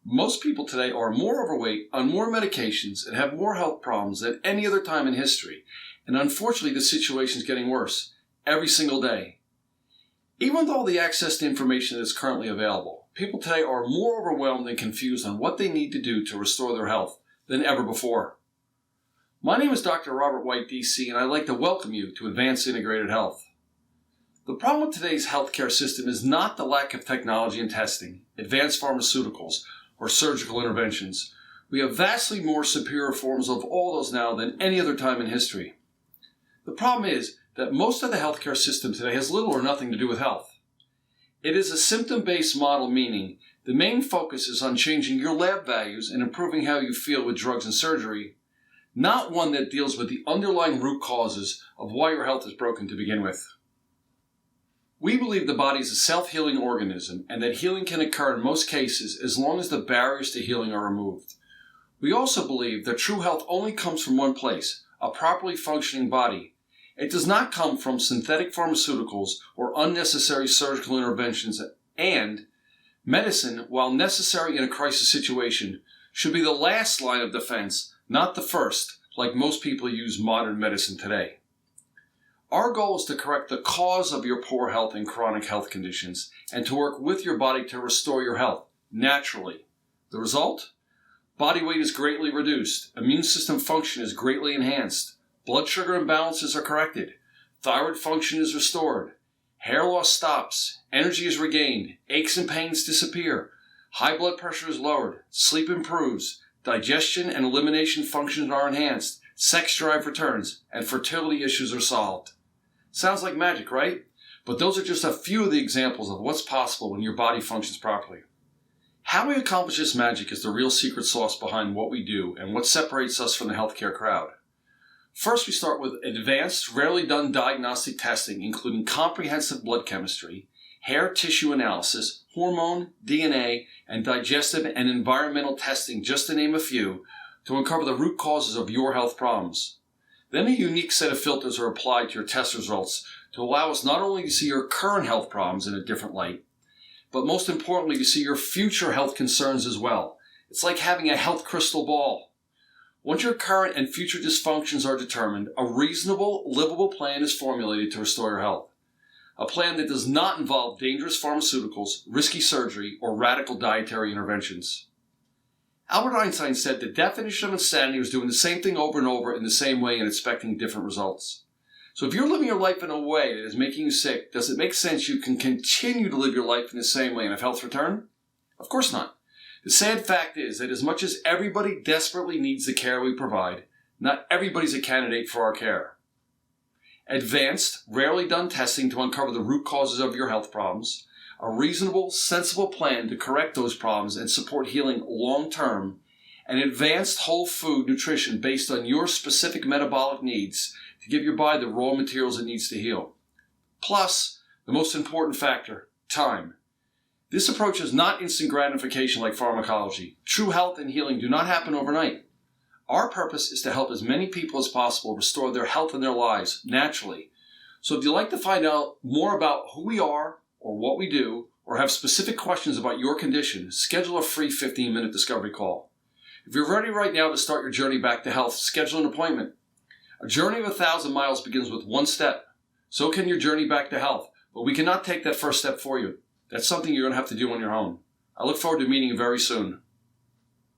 Most people today are more overweight, on more medications, and have more health problems than any other time in history. And unfortunately, the situation is getting worse every single day. Even with all the access to information that is currently available, people today are more overwhelmed and confused on what they need to do to restore their health than ever before. My name is Dr. Robert White, DC, and I'd like to welcome you to Advanced Integrated Health. The problem with today's healthcare system is not the lack of technology and testing, advanced pharmaceuticals, or surgical interventions. We have vastly more superior forms of all those now than any other time in history. The problem is that most of the healthcare system today has little or nothing to do with health. It is a symptom-based model, meaning the main focus is on changing your lab values and improving how you feel with drugs and surgery, not one that deals with the underlying root causes of why your health is broken to begin with. We believe the body is a self-healing organism and that healing can occur in most cases as long as the barriers to healing are removed. We also believe that true health only comes from one place, a properly functioning body. It does not come from synthetic pharmaceuticals or unnecessary surgical interventions, and medicine, while necessary in a crisis situation, should be the last line of defense, not the first, like most people use modern medicine today. Our goal is to correct the cause of your poor health and chronic health conditions and to work with your body to restore your health naturally. The result? Body weight is greatly reduced, immune system function is greatly enhanced, blood sugar imbalances are corrected, thyroid function is restored, hair loss stops, energy is regained, aches and pains disappear, high blood pressure is lowered, sleep improves, digestion and elimination functions are enhanced, sex drive returns, and fertility issues are solved. Sounds like magic, right? But those are just a few of the examples of what's possible when your body functions properly. How we accomplish this magic is the real secret sauce behind what we do and what separates us from the healthcare crowd. First, we start with advanced, rarely done diagnostic testing, including comprehensive blood chemistry, hair tissue analysis, hormone, DNA, and digestive and environmental testing, just to name a few, to uncover the root causes of your health problems. Then a unique set of filters are applied to your test results to allow us not only to see your current health problems in a different light, but most importantly to see your future health concerns as well. It's like having a health crystal ball. Once your current and future dysfunctions are determined, a reasonable, livable plan is formulated to restore your health. A plan that does not involve dangerous pharmaceuticals, risky surgery, or radical dietary interventions. Albert Einstein said the definition of insanity was doing the same thing over and over in the same way and expecting different results. So if you're living your life in a way that is making you sick, does it make sense you can continue to live your life in the same way and have health return? Of course not. The sad fact is that as much as everybody desperately needs the care we provide, not everybody's a candidate for our care. Advanced, rarely done testing to uncover the root causes of your health problems, a reasonable, sensible plan to correct those problems and support healing long-term, and advanced whole food nutrition based on your specific metabolic needs to give your body the raw materials it needs to heal. Plus, the most important factor, time. This approach is not instant gratification like pharmacology. True health and healing do not happen overnight. Our purpose is to help as many people as possible restore their health and their lives naturally. So if you'd like to find out more about who we are, or what we do, or have specific questions about your condition, schedule a free 15-minute discovery call. If you're ready right now to start your journey back to health, schedule an appointment. A journey of 1,000 miles begins with one step. So can your journey back to health, but we cannot take that first step for you. That's something you're going to have to do on your own. I look forward to meeting you very soon.